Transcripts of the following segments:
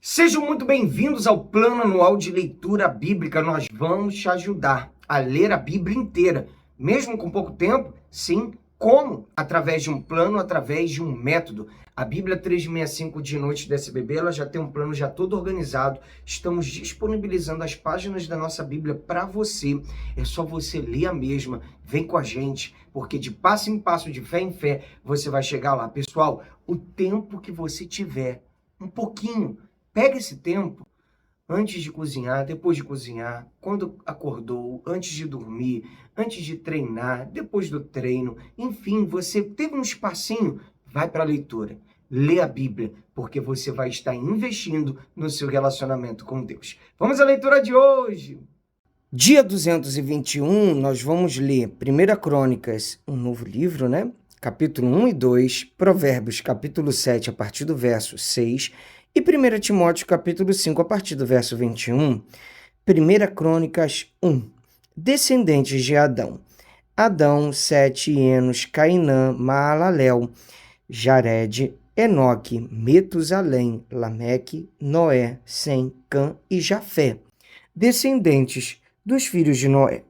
Sejam muito bem-vindos ao Plano Anual de Leitura Bíblica. Nós vamos te ajudar a ler a Bíblia inteira, mesmo com pouco tempo. Sim, como? Através de um plano, através de um método. A Bíblia 365 de Noite da SBB, ela já tem um plano já todo organizado. Estamos disponibilizando as páginas da nossa Bíblia para você. É só você ler a mesma. Vem com a gente, porque de passo em passo, de fé em fé, você vai chegar lá. Pessoal, o tempo que você tiver, um pouquinho, pega esse tempo antes de cozinhar, depois de cozinhar, quando acordou, antes de dormir, antes de treinar, depois do treino. Enfim, você teve um espacinho, vai para a leitura. Lê a Bíblia, porque você vai estar investindo no seu relacionamento com Deus. Vamos à leitura de hoje. Dia 221, nós vamos ler 1 Crônicas, um novo livro, né? Capítulo 1 e 2, Provérbios, capítulo 7, a partir do verso 6, e 1 Timóteo, capítulo 5, a partir do verso 21. 1 Crônicas 1. Descendentes de Adão. Adão, Sete, Enos, Cainã, Maalalel, Jared, Enoque, Metusalém, Lameque, Noé, Sem, Cã e Jafé. Descendentes dos filhos de Noé.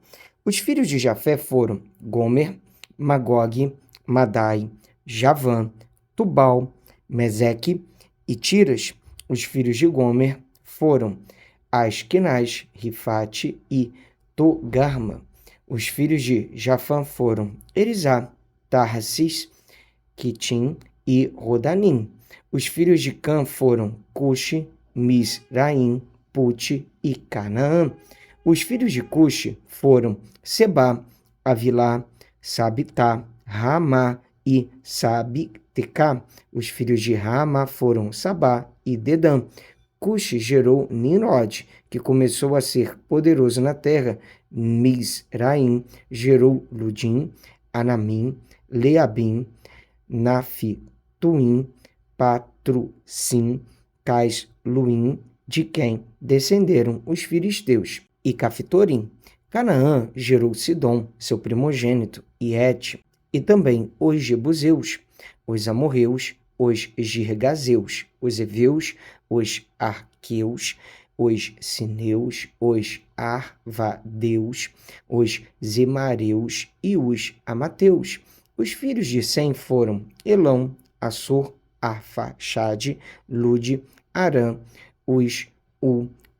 Os filhos de Jafé foram Gomer, Magog, Madai, Javã, Tubal, Meseque e Tiras. Os filhos de Gomer foram Askenaz, Rifate e Togarma. Os filhos de Jafã foram Erizá, Tarsis, Quitim e Rodanim. Os filhos de Cã foram Cuxi, Misraim, Pute e Canaã. Os filhos de Cuxi foram Sebá, Avilá, Sabitá, Ramá e Sabitecá. Os filhos de Ramá foram Sabá e Dedã. Cuxi gerou Nimrod, que começou a ser poderoso na terra. Misraim gerou Ludim, Anamim, Leabim, Naftuim, Patrusim, Casluim, de quem descenderam os filisteus, e Caftorim. Canaã gerou Sidom, seu primogênito, e Et, e também os jebuseus, os amorreus, os girgazeus, os heveus, os arqueus, os sineus, os arvadeus, os zemareus e os amateus. Os filhos de Sem foram Elão, Assur, Arfaxade, Lude, Arã,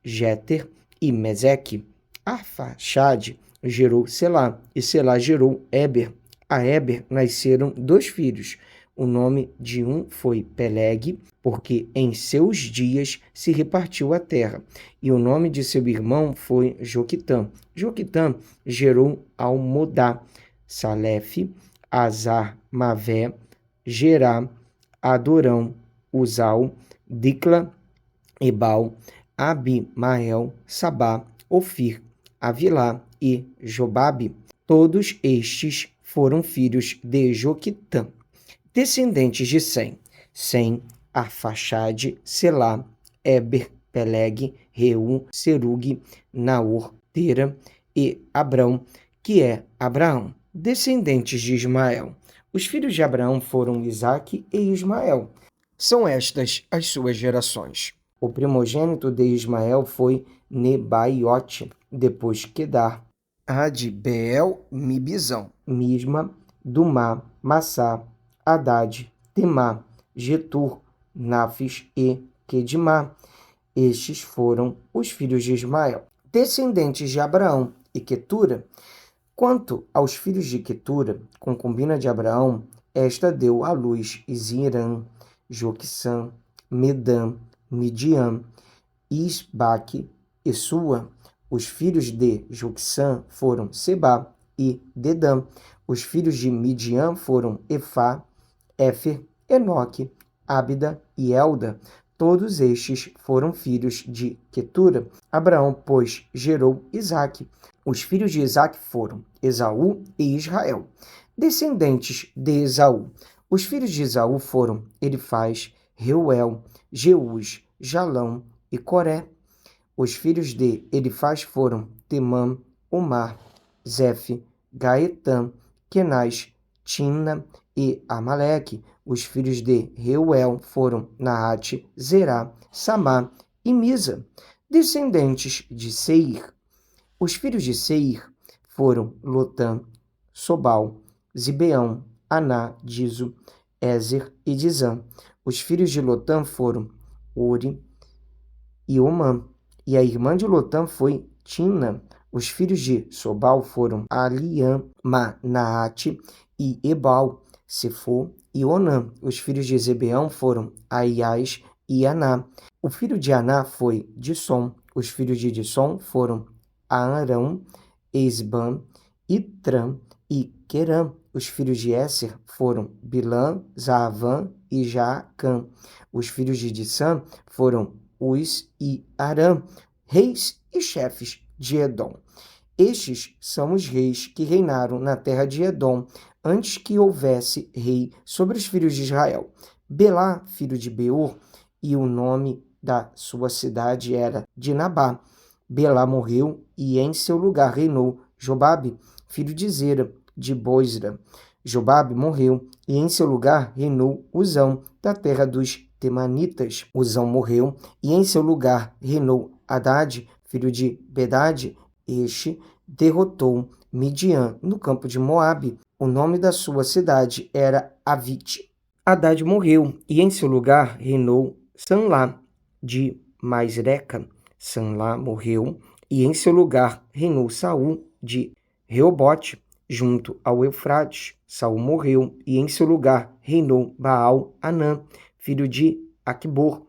Jéter e Meseque. Arfaxade gerou Selá, e Selá gerou Éber. A Éber nasceram dois filhos. O nome de um foi Peleg, porque em seus dias se repartiu a terra. E o nome de seu irmão foi Joquitã. Joquitã gerou Almodá, Salefe, Azar, Mavé, Gerá, Adorão, Uzal, Dicla, Ebal, Abimael, Sabá, Ofir, Avilá e Jobabe. Todos estes foram filhos de Joquitã. Descendentes de Sem. Sem, Arfaxade, Selá, Éber, Peleg, Reu, Serug, Naor, Tera e Abrão, que é Abraão. Descendentes de Ismael. Os filhos de Abraão foram Isaque e Ismael. São estas as suas gerações. O primogênito de Ismael foi Nebaiote, depois Quedar, Adbeel, Mibizão, Misma, Dumá, Massá, Haddad, Temá, Getur, Nafis e Quedimá. Estes foram os filhos de Ismael. Descendentes de Abraão e Quetura. Quanto aos filhos de Quetura, concubina de Abraão, esta deu à luz Zirã, Joquissã, Medã, Midian, Isbaque e Sua. Os filhos de Joquissã foram Sebá e Dedã. Os filhos de Midian foram Efá, Éfer, Enoque, Ábida e Elda. Todos estes foram filhos de Quetura. Abraão, pois, gerou Isaque. Os filhos de Isaque foram Esaú e Israel. Descendentes de Esaú. Os filhos de Esaú foram Elifaz, Reuel, Jeús, Jalão e Coré. Os filhos de Elifaz foram Temã, Omar, Zefe, Gaetã, Kenaz, Timna e Amaleque. Os filhos de Reuel foram Naate, Zerá, Samá e Misa. Descendentes de Seir. Os filhos de Seir foram Lotã, Sobal, Zibeão, Aná, Dizo, Ézer e Dizã. Os filhos de Lotã foram Uri e Omã. E a irmã de Lotã foi Tina. Os filhos de Sobal foram Aliã, Naate e Ebal, Sefo e Onã. Os filhos de Zebeão foram Aias e Aná. O filho de Aná foi Dissom. Os filhos de Dissom foram Arão, Esbam, Itram e Querã. Os filhos de Esser foram Bilã, Zaavã e Jaacã. Os filhos de Dissã foram Uz e Arã, reis e chefes de Edom. Estes são os reis que reinaram na terra de Edom, antes que houvesse rei sobre os filhos de Israel. Belá, filho de Beor, e o nome da sua cidade era Dinabá. Belá morreu, e em seu lugar reinou Jobabe, filho de Zera, de Bozra. Jobabe morreu, e em seu lugar reinou Uzão, da terra dos Temanitas. Uzão morreu, e em seu lugar reinou Hadade, filho de Bedade. Este derrotou Midian no campo de Moabe. O nome da sua cidade era Avite. Hadade morreu, e em seu lugar reinou Sanlá, de Masreca. Sanlá morreu, e em seu lugar reinou Saul, de Reobote, junto ao Eufrates. Saul morreu, e em seu lugar reinou Baal-Anã, filho de Aquibor.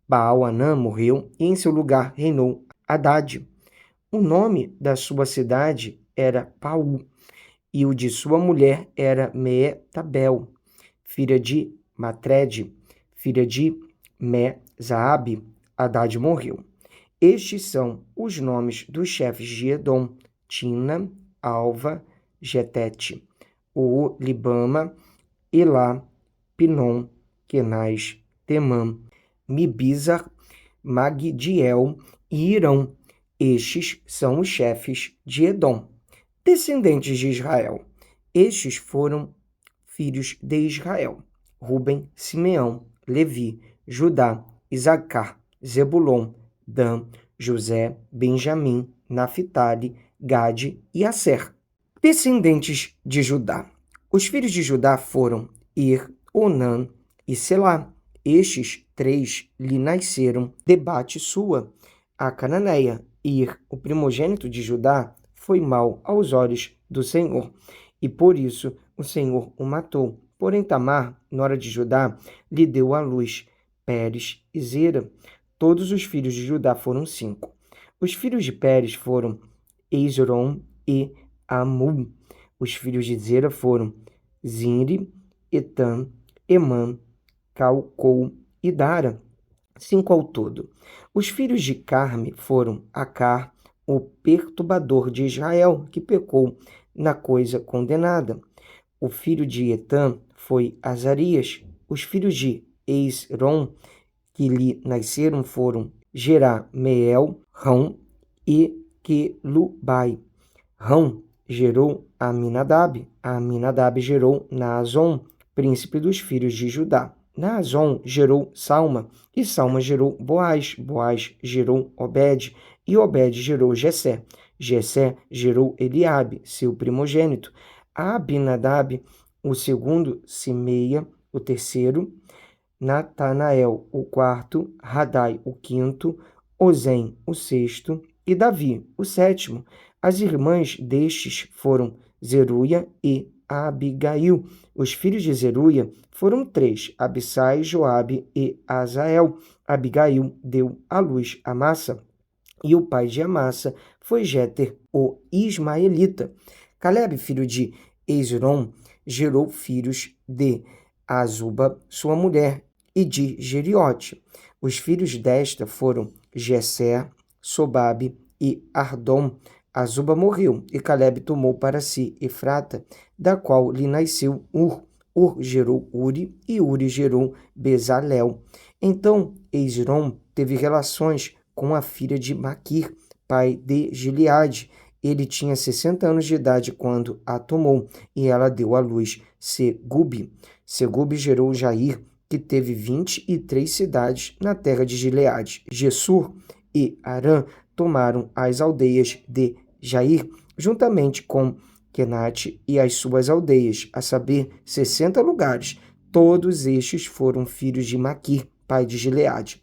Baal-Anã morreu, e em seu lugar reinou Hadade. O nome da sua cidade era Paú, e o de sua mulher era Meetabel, filha de Matred, filha de Me-Zaabe. Hadade morreu. Estes são os nomes dos chefes de Edom: Tina, Alva, Getete, Libama, Elá, Pinom, Kenaz, Temã, Mibizar, Magdiel e Irão. Estes são os chefes de Edom. Descendentes de Israel. Estes foram filhos de Israel: Ruben, Simeão, Levi, Judá, Isacar, Zebulon, Dan, José, Benjamim, Naphtali, Gade e Asser. Descendentes de Judá. Os filhos de Judá foram Ir, Onã e Selá. Estes três lhe nasceram de Bat-sua, a cananeia. Ir, o primogênito de Judá, foi mau aos olhos do Senhor, e por isso o Senhor o matou. Porém Tamar, nora de Judá, lhe deu à luz Pérez e Zera. Todos os filhos de Judá foram 5. Os filhos de Pérez foram Esrom e Amul. Os filhos de Zera foram Zinri, Etam, Emã, Calcou e Dara, 5 ao todo. Os filhos de Carme foram Acar, o perturbador de Israel, que pecou na coisa condenada. O filho de Etam foi Azarias. Os filhos de Esrom, que lhe nasceram, foram Jerameel, Rão e Quelubai. Rão gerou Aminadab. Aminadab gerou Naazon, príncipe dos filhos de Judá. Naazon gerou Salma, e Salma gerou Boaz. Boaz gerou Obed, e Obed gerou Jessé. Jessé gerou Eliabe, seu primogênito. Abinadab, o segundo; Simeia, o terceiro; Natanael, o quarto; Radai, o quinto; Ozem, o sexto; e Davi, o sétimo. As irmãs destes foram Zeruia e Abigail. Os filhos de Zeruia foram 3, Abissai, Joabe e Azael. Abigail deu à luz Amassa, e o pai de Amassa foi Jéter, o ismaelita. Calebe, filho de Esrom, gerou filhos de Azuba, sua mulher, e de Jeriote. Os filhos desta foram Gesser, Sobabe e Ardom. Azuba morreu, e Calebe tomou para si Efrata, da qual lhe nasceu Ur. Ur gerou Uri, e Uri gerou Bezalel. Então Esrom teve relações com a filha de Maquir, pai de Gileade. Ele tinha 60 anos de idade quando a tomou, e ela deu à luz Segube. Segube gerou Jair, que teve 23 cidades na terra de Gileade. Gessur e Arã tomaram as aldeias de Jair, juntamente com Quenate e as suas aldeias, a saber, 60 lugares. Todos estes foram filhos de Maquir, pai de Gileade.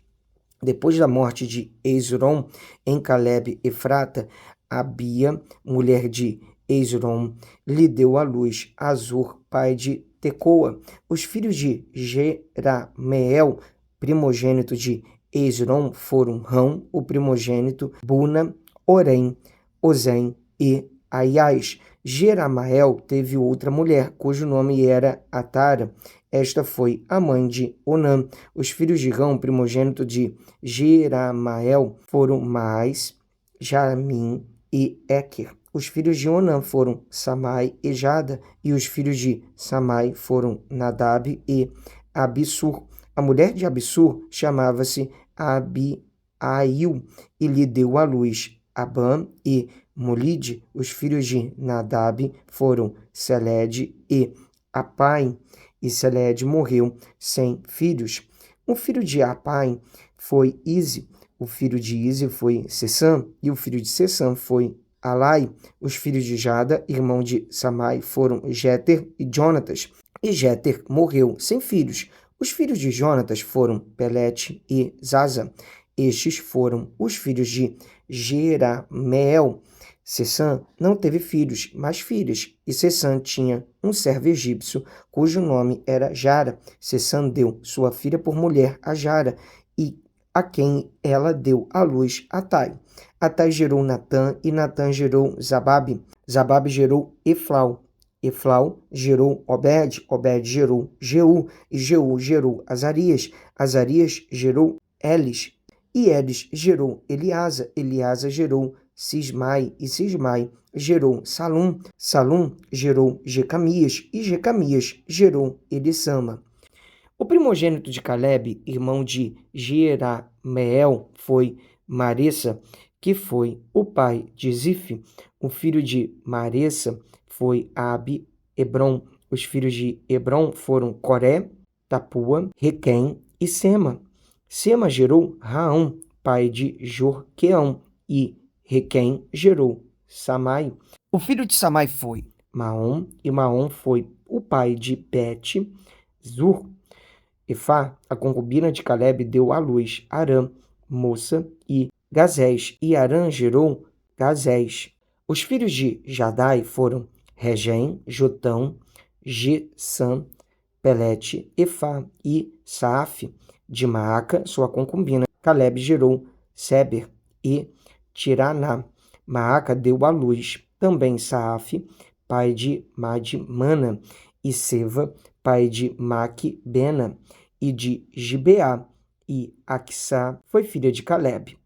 Depois da morte de Esrom em Caleb Efrata, Abia, mulher de Esrom, lhe deu à luz Azur, pai de Tecoa. Os filhos de Jerameel, primogênito de Esrom, foram Rão, o primogênito, Buna, Orém, Ozem e Aias. Jeramael teve outra mulher, cujo nome era Atara. Esta foi a mãe de Onã. Os filhos de Rão, primogênito de Jeramael, foram Mais, Jamim e Eker. Os filhos de Onã foram Samai e Jada, e os filhos de Samai foram Nadab e Abissur. A mulher de Abissur chamava-se Abiail e lhe deu à luz Abam e Molide. Os filhos de Nadab foram Seled e Apaim, e Seled morreu sem filhos. O filho de Apaim foi Ize, o filho de Ize foi Sessã, e o filho de Sessã foi Alai. Os filhos de Jada, irmão de Samai, foram Jeter e Jonatas, e Jeter morreu sem filhos. Os filhos de Jonatas foram Pelete e Zaza. Estes foram os filhos de Jerameel. Sessã não teve filhos, mas filhas, e Sessã tinha um servo egípcio, cujo nome era Jara. Sessã deu sua filha por mulher a Jara, e a quem ela deu à luz Atai. Atai gerou Natã, e Natã gerou Zababe. Zababe gerou Eflau. Eflau gerou Obed. Obed gerou Jeú, e Jeú gerou Azarias. Azarias gerou Elis, e Elis gerou Eleasa. Eleasa gerou Sismai, e Sismai gerou Salum. Salum gerou Jecamias, e Jecamias gerou Elissama. O primogênito de Caleb, irmão de Jerameel, foi Maressa, que foi o pai de Zif. O filho de Maressa foi Abi-Hebron. Os filhos de Hebron foram Coré, Tapua, Requém e Sema. Sema gerou Raão, pai de Jorqueão, e Requém gerou Samai. O filho de Samai foi Maom, e Maom foi o pai de Bet, Zur. Efá, a concubina de Caleb, deu à luz Arã, Moça e Gazés, e Arã gerou Gazés. Os filhos de Jadai foram Regem, Jotão, Gesam, Pelete, Efá e Saaf. De Maaca, sua concubina, Caleb gerou Seber e Tiraná. Maaca deu à luz também Saaf, pai de Madmana, e Seva, pai de Maquibena, e de Gibeá, e Axá foi filha de Caleb.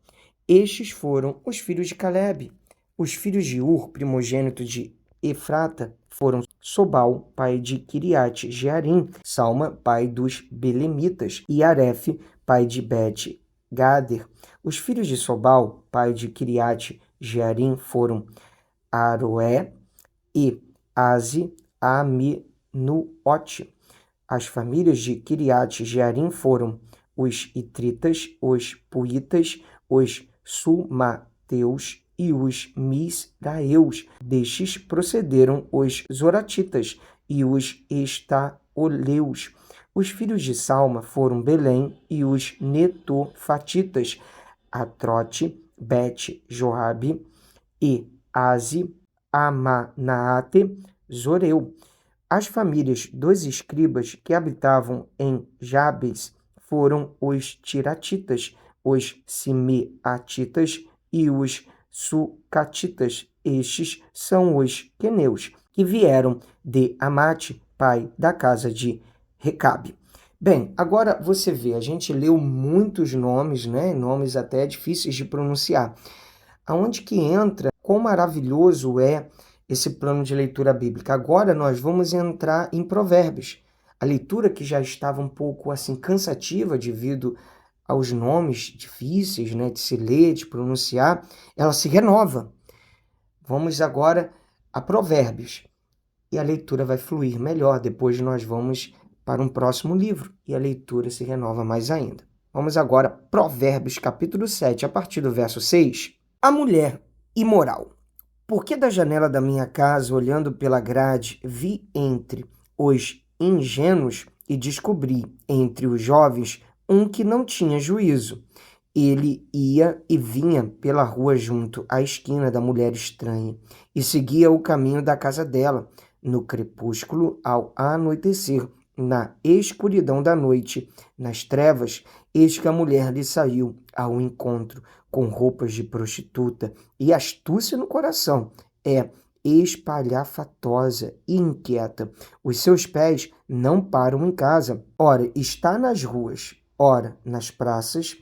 Estes foram os filhos de Caleb. Os filhos de Ur, primogênito de Efrata, foram Sobal, pai de Kiriate Jearim, Salma, pai dos Belemitas, e Aref, pai de Bet-Gader. Os filhos de Sobal, pai de Kiriate Jearim, foram Aroé e Aze Aminuote. As famílias de Kiriate Jearim foram os Itritas, os Puitas, os Sumateus e os Misraeus. Destes procederam os Zoratitas e os Estaoleus. Os filhos de Salma foram Belém e os Netofatitas, Atrote, Bet-Joabe e Aze, Amanaate, Zoreu. As famílias dos escribas que habitavam em Jabes foram os Tiratitas, os Simeatitas e os Sucatitas. Estes são os queneus, que vieram de Amate, pai da casa de Recabe. Bem, agora você vê, a gente leu muitos nomes, né? Nomes até difíceis de pronunciar. Aonde que entra, quão maravilhoso é esse plano de leitura bíblica. Agora nós vamos entrar em Provérbios. A leitura que já estava um pouco assim cansativa devido aos nomes difíceis, né, de se ler, de pronunciar, ela se renova. Vamos agora a Provérbios. e a leitura vai fluir melhor. Depois nós vamos para um próximo livro e a leitura se renova mais ainda. Vamos agora, Provérbios capítulo 7, a partir do verso 6. A mulher imoral. Porque da janela da minha casa, olhando pela grade, vi entre os ingênuos e descobri entre os jovens um que não tinha juízo. Ele ia e vinha pela rua junto à esquina da mulher estranha e seguia o caminho da casa dela. No crepúsculo, ao anoitecer, na escuridão da noite, nas trevas, eis que a mulher lhe saiu ao encontro, com roupas de prostituta e astúcia no coração. É espalhafatosa e inquieta. Os seus pés não param em casa. Ora, está nas ruas, ora, nas praças,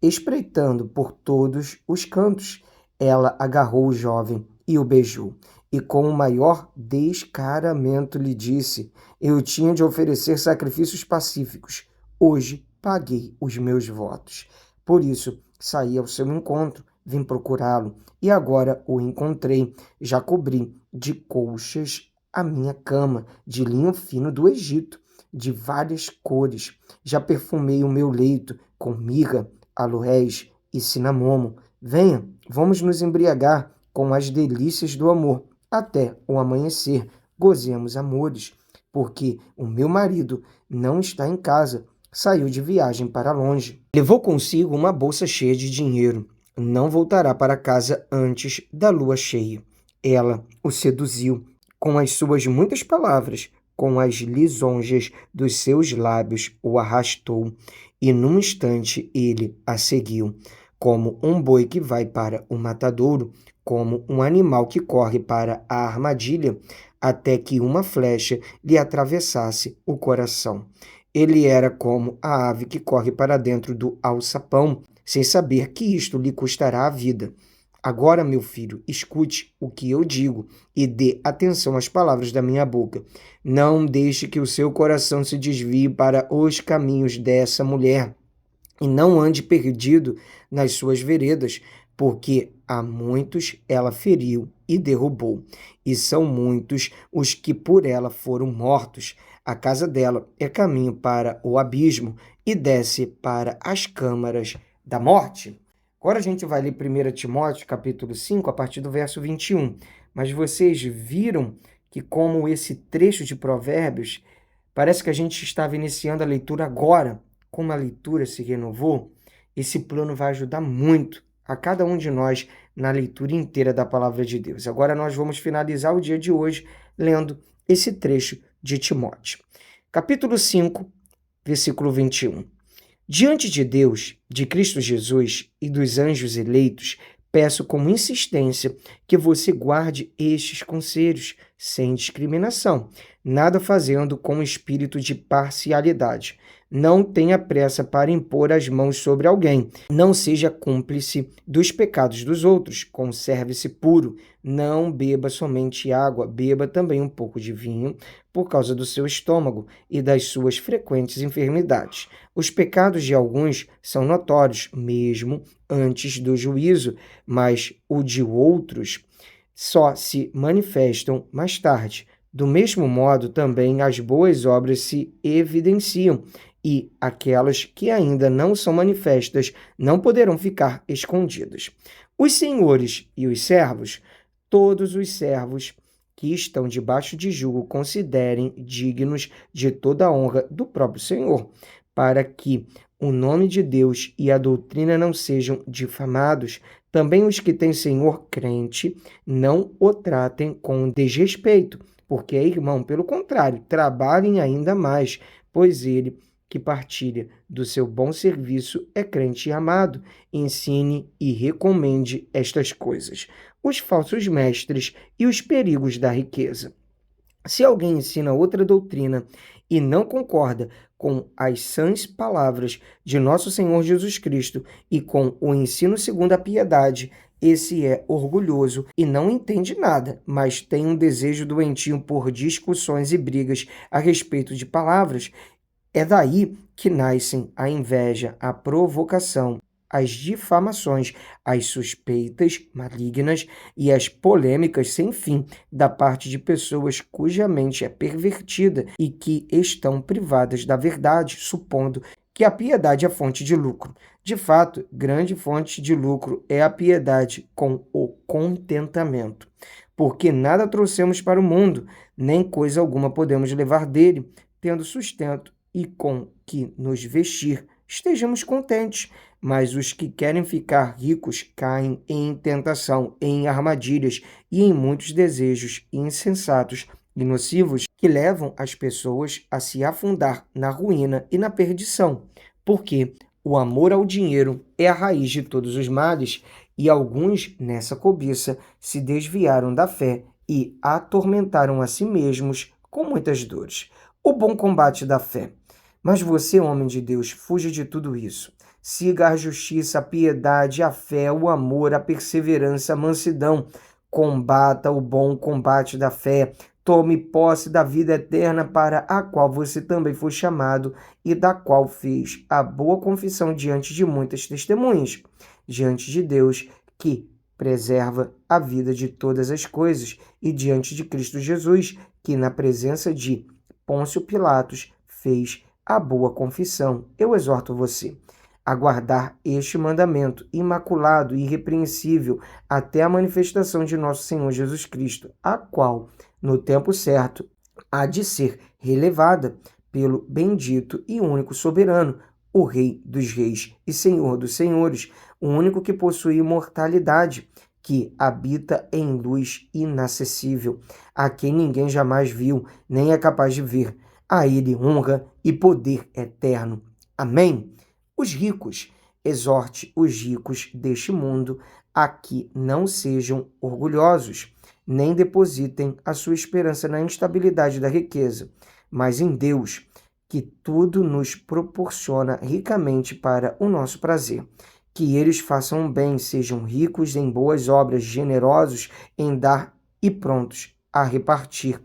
espreitando por todos os cantos. Ela agarrou o jovem e o beijou, e com o maior descaramento lhe disse: eu tinha de oferecer sacrifícios pacíficos. Hoje paguei os meus votos. Por isso, saí ao seu encontro, vim procurá-lo, e agora o encontrei. Já cobri de colchas a minha cama, de linho fino do Egito, de várias cores. Já perfumei o meu leito com mirra, aloés e cinamomo. Venha, vamos nos embriagar com as delícias do amor. Até o amanhecer, gozemos amores, porque o meu marido não está em casa, saiu de viagem para longe. Levou consigo uma bolsa cheia de dinheiro. Não voltará para casa antes da lua cheia. Ela o seduziu com as suas muitas palavras, com as lisonjas dos seus lábios o arrastou, e num instante ele a seguiu, como um boi que vai para o matadouro, como um animal que corre para a armadilha, até que uma flecha lhe atravessasse o coração. Ele era como a ave que corre para dentro do alçapão, sem saber que isto lhe custará a vida. Agora, meu filho, escute o que eu digo e dê atenção às palavras da minha boca. Não deixe que o seu coração se desvie para os caminhos dessa mulher e não ande perdido nas suas veredas, porque a muitos ela feriu e derrubou, e são muitos os que por ela foram mortos. A casa dela é caminho para o abismo e desce para as câmaras da morte. Agora a gente vai ler 1 Timóteo, capítulo 5, a partir do verso 21. Mas vocês viram que como esse trecho de Provérbios, parece que a gente estava iniciando a leitura agora. Como a leitura se renovou, esse plano vai ajudar muito a cada um de nós na leitura inteira da palavra de Deus. Agora nós vamos finalizar o dia de hoje lendo esse trecho de Timóteo. Capítulo 5, versículo 21. Diante de Deus, de Cristo Jesus e dos anjos eleitos, peço com insistência que você guarde estes conselhos sem discriminação, nada fazendo com espírito de parcialidade. Não tenha pressa para impor as mãos sobre alguém. Não seja cúmplice dos pecados dos outros. Conserve-se puro. Não beba somente água. Beba também um pouco de vinho por causa do seu estômago e das suas frequentes enfermidades. Os pecados de alguns são notórios, mesmo antes do juízo, mas o de outros só se manifestam mais tarde. Do mesmo modo, também as boas obras se evidenciam, e aquelas que ainda não são manifestas não poderão ficar escondidas. Os senhores e os servos, todos os servos que estão debaixo de jugo, considerem dignos de toda a honra do próprio Senhor, para que o nome de Deus e a doutrina não sejam difamados. Também os que têm Senhor crente não o tratem com desrespeito, porque é irmão. Pelo contrário, trabalhem ainda mais, pois ele que partilha do seu bom serviço é crente e amado. Ensine e recomende estas coisas, os falsos mestres e os perigos da riqueza. Se alguém ensina outra doutrina e não concorda com as sãs palavras de nosso Senhor Jesus Cristo e com o ensino segundo a piedade, esse é orgulhoso e não entende nada, mas tem um desejo doentio por discussões e brigas a respeito de palavras. É daí que nascem a inveja, a provocação, as difamações, as suspeitas malignas e as polêmicas sem fim da parte de pessoas cuja mente é pervertida e que estão privadas da verdade, supondo que a piedade é fonte de lucro. De fato, grande fonte de lucro é a piedade com o contentamento, porque nada trouxemos para o mundo, nem coisa alguma podemos levar dele, tendo sustento e com que nos vestir, estejamos contentes. Mas os que querem ficar ricos caem em tentação, em armadilhas e em muitos desejos insensatos e nocivos que levam as pessoas a se afundar na ruína e na perdição, porque o amor ao dinheiro é a raiz de todos os males, e alguns, nessa cobiça, se desviaram da fé e atormentaram a si mesmos com muitas dores. O bom combate da fé. Mas você, homem de Deus, fuja de tudo isso. Siga a justiça, a piedade, a fé, o amor, a perseverança, a mansidão. Combata o bom combate da fé. Tome posse da vida eterna para a qual você também foi chamado e da qual fez a boa confissão diante de muitas testemunhas, diante de Deus que preserva a vida de todas as coisas e diante de Cristo Jesus, que na presença de Pôncio Pilatos fez a boa confissão. Eu exorto você a guardar este mandamento imaculado e irrepreensível até a manifestação de nosso Senhor Jesus Cristo, a qual, no tempo certo, há de ser relevada pelo bendito e único soberano, o Rei dos Reis e Senhor dos Senhores, o único que possui imortalidade, que habita em luz inacessível, a quem ninguém jamais viu, nem é capaz de ver. A ele honra e poder eterno. Amém? Os ricos, exorte os ricos deste mundo a que não sejam orgulhosos, nem depositem a sua esperança na instabilidade da riqueza, mas em Deus, que tudo nos proporciona ricamente para o nosso prazer. Que eles façam bem, sejam ricos em boas obras, generosos em dar e prontos a repartir,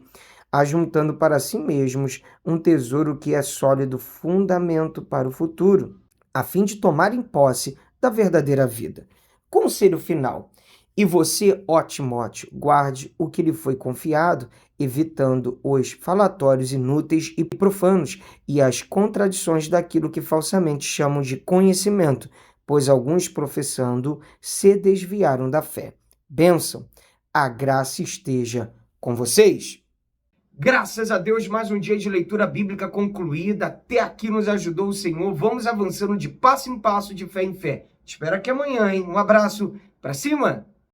ajuntando para si mesmos um tesouro que é sólido fundamento para o futuro, a fim de tomarem posse da verdadeira vida. Conselho final. E você, ó Timóteo, guarde o que lhe foi confiado, evitando os falatórios inúteis e profanos e as contradições daquilo que falsamente chamam de conhecimento, pois alguns, professando, se desviaram da fé. Bênção, a graça esteja com vocês. Graças a Deus, mais um dia de leitura bíblica concluída. Até aqui nos ajudou o Senhor. Vamos avançando de passo em passo, de fé em fé. Te espero aqui amanhã, hein? Um abraço. Pra cima!